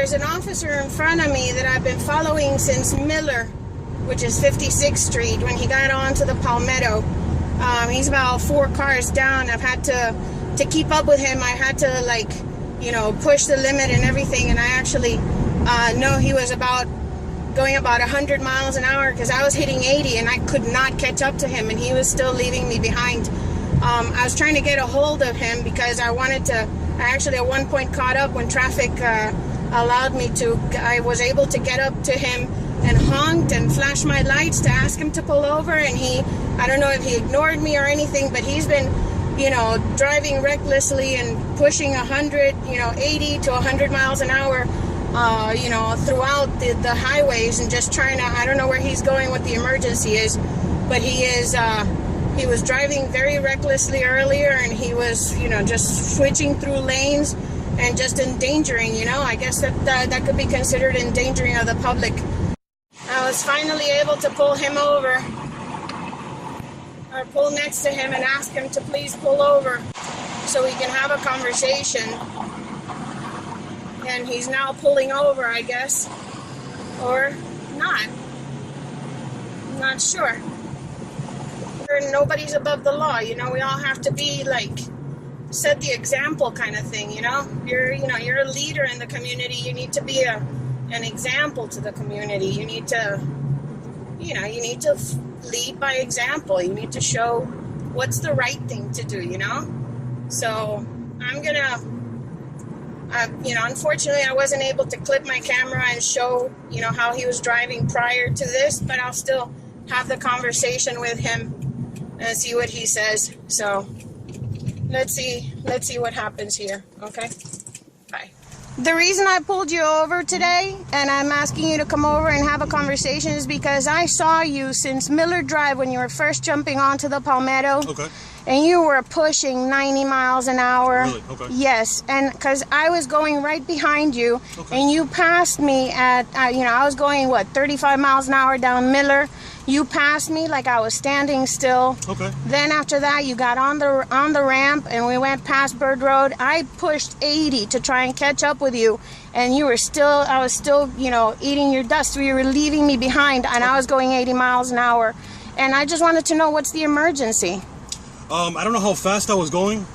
there's an officer in front of me that I've been following since Miller, which is 56th Street, when he got onto the Palmetto. He's about 4 cars down. I've had to keep up with him. I had to, like, you know, push the limit and everything, and I actually know he was going about 100 miles an hour because I was hitting 80 and I could not catch up to him, and he was still leaving me behind. I was trying to get a hold of him because I actually at one point caught up when traffic allowed me to. I was able to get up to him and honked and flashed my lights to ask him to pull over, and I don't know if he ignored me or anything, but he's been, you know, driving recklessly and pushing 80 to 100 miles an hour, you know, throughout the highways, and just trying to, I don't know where he's going, what the emergency is, but he was driving very recklessly earlier, and he was, you know, just switching through lanes and just endangering, you know, I guess that could be considered endangering of the public. I was finally able to pull him over, or pull next to him and ask him to please pull over so we can have a conversation. And he's now pulling over, I guess, or not. I'm not sure. Nobody's above the law, you know. We all have to be like, set the example kind of thing, you know. You're a leader in the community. You need to be an example to the community. You need to, you know, lead by example. You need to show what's the right thing to do, you know. So I'm gonna, you know, unfortunately I wasn't able to clip my camera and show, you know, how he was driving prior to this, but I'll still have the conversation with him and see what he says. So let's see what happens here. Okay, bye. The reason I pulled you over today, and I'm asking you to come over and have a conversation, is because I saw you since Miller Drive when you were first jumping onto the Palmetto. Okay. And you were pushing 90 miles an hour. Really? Okay. Yes, and because I was going right behind you, okay, and you passed me at, you know, I was going, what, 35 miles an hour down Miller. You passed me like I was standing still. Okay. Then after that, you got on the ramp, and we went past Bird Road. I pushed 80 to try and catch up with you, and I was still, you know, eating your dust. You were leaving me behind, and I was going 80 miles an hour. And I just wanted to know, what's the emergency? I don't know how fast I was going,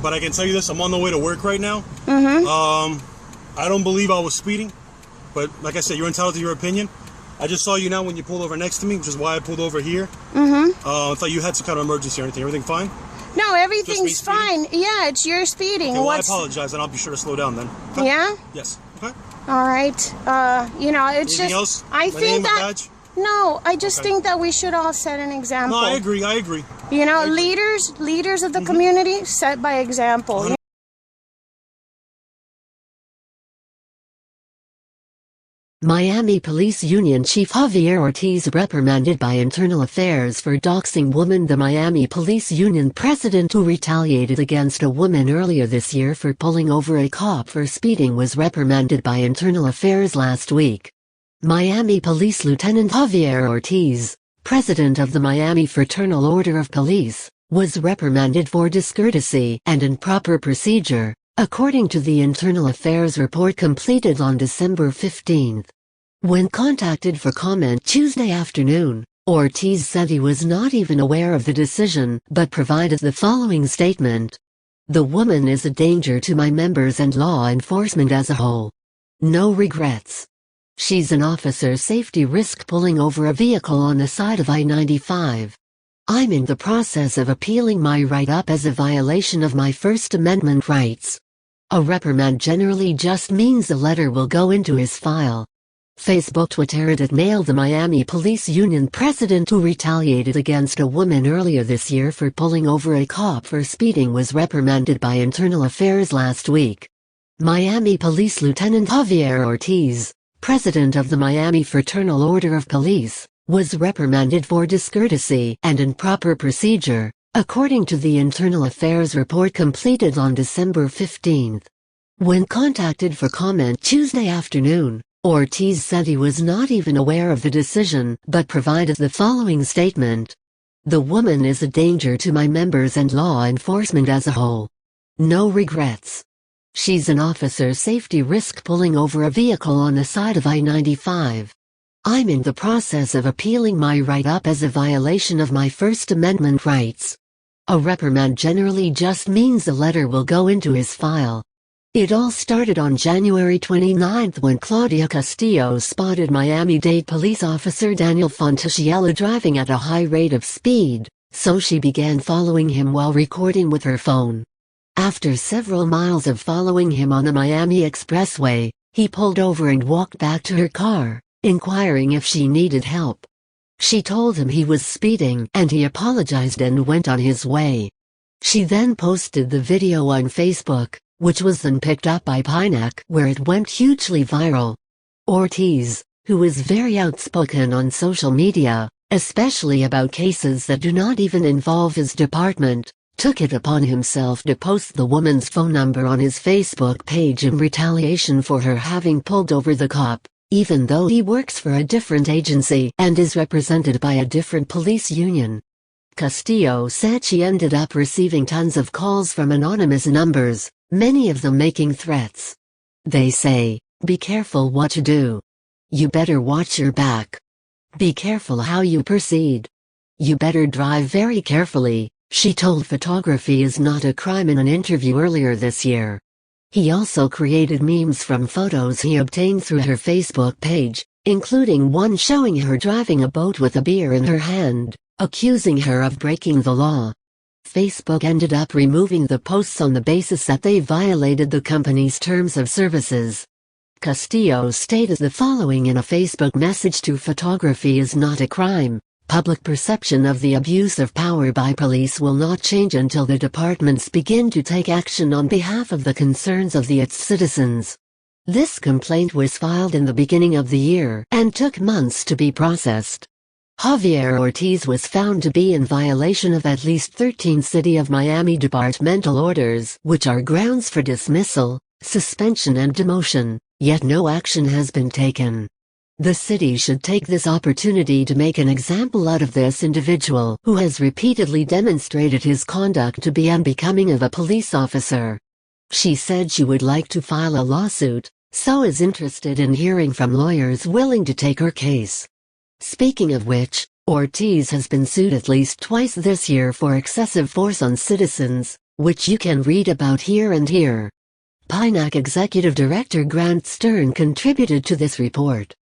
but I can tell you this: I'm on the way to work right now. I don't believe I was speeding, but like I said, you're entitled to your opinion. I just saw you now when you pulled over next to me, which is why I pulled over here. I thought you had some kind of emergency or anything. Everything fine? No, everything's fine. Yeah, it's your speeding. Okay, well, I apologize, and I'll be sure to slow down then. Okay? Yeah? Yes. Okay. All right. You know, it's anything just... else? I My think name, that... badge? No, I just think that we should all set an example. No, I agree. You know, leaders of the community set by example. Miami Police Union Chief Javier Ortiz reprimanded by Internal Affairs for doxing woman. The Miami Police Union president who retaliated against a woman earlier this year for pulling over a cop for speeding was reprimanded by Internal Affairs last week. Miami Police Lieutenant Javier Ortiz, president of the Miami Fraternal Order of Police, was reprimanded for discourtesy and improper procedure, according to the Internal Affairs report completed on December 15. When contacted for comment Tuesday afternoon, Ortiz said he was not even aware of the decision but provided the following statement: "The woman is a danger to my members and law enforcement as a whole. No regrets. She's an officer safety risk pulling over a vehicle on the side of I-95. I'm in the process of appealing my write-up as a violation of my First Amendment rights. A reprimand generally just means a letter will go into his file." Facebook tweeted it mailed. The Miami Police Union president who retaliated against a woman earlier this year for pulling over a cop for speeding was reprimanded by Internal Affairs last week. Miami Police Lieutenant Javier Ortiz, president of the Miami Fraternal Order of Police, was reprimanded for discourtesy and improper procedure, according to the Internal Affairs report completed on December 15. When contacted for comment Tuesday afternoon, Ortiz said he was not even aware of the decision but provided the following statement: "The woman is a danger to my members and law enforcement as a whole. No regrets. She's an officer safety risk pulling over a vehicle on the side of I-95. I'm in the process of appealing my write-up as a violation of my First Amendment rights. A reprimand generally just means a letter will go into his file. It all started on January 29 when Claudia Castillo spotted Miami-Dade police officer Daniel Fontecchiela driving at a high rate of speed, so she began following him while recording with her phone. After several miles of following him on the Miami Expressway, he pulled over and walked back to her car, inquiring if she needed help. She told him he was speeding and he apologized and went on his way. She then posted the video on Facebook, which was then picked up by PINAC where it went hugely viral. Ortiz, who is very outspoken on social media, especially about cases that do not even involve his department, took it upon himself to post the woman's phone number on his Facebook page in retaliation for her having pulled over the cop, even though he works for a different agency and is represented by a different police union. Castillo said she ended up receiving tons of calls from anonymous numbers, many of them making threats. They say, "Be careful what you do. You better watch your back. Be careful how you proceed. You better drive very carefully," she told Photography is Not a Crime in an interview earlier this year. He also created memes from photos he obtained through her Facebook page, including one showing her driving a boat with a beer in her hand, accusing her of breaking the law. Facebook ended up removing the posts on the basis that they violated the company's terms of services. Castillo stated the following in a Facebook message to Photography is Not a Crime. Public perception of the abuse of power by police will not change until the departments begin to take action on behalf of the concerns of its citizens. This complaint was filed in the beginning of the year and took months to be processed. Javier Ortiz was found to be in violation of at least 13 City of Miami departmental orders, which are grounds for dismissal, suspension and demotion, yet no action has been taken. The city should take this opportunity to make an example out of this individual who has repeatedly demonstrated his conduct to be unbecoming of a police officer. She said she would like to file a lawsuit, so is interested in hearing from lawyers willing to take her case. Speaking of which, Ortiz has been sued at least twice this year for excessive force on citizens, which you can read about here and here. PINAC Executive Director Grant Stern contributed to this report.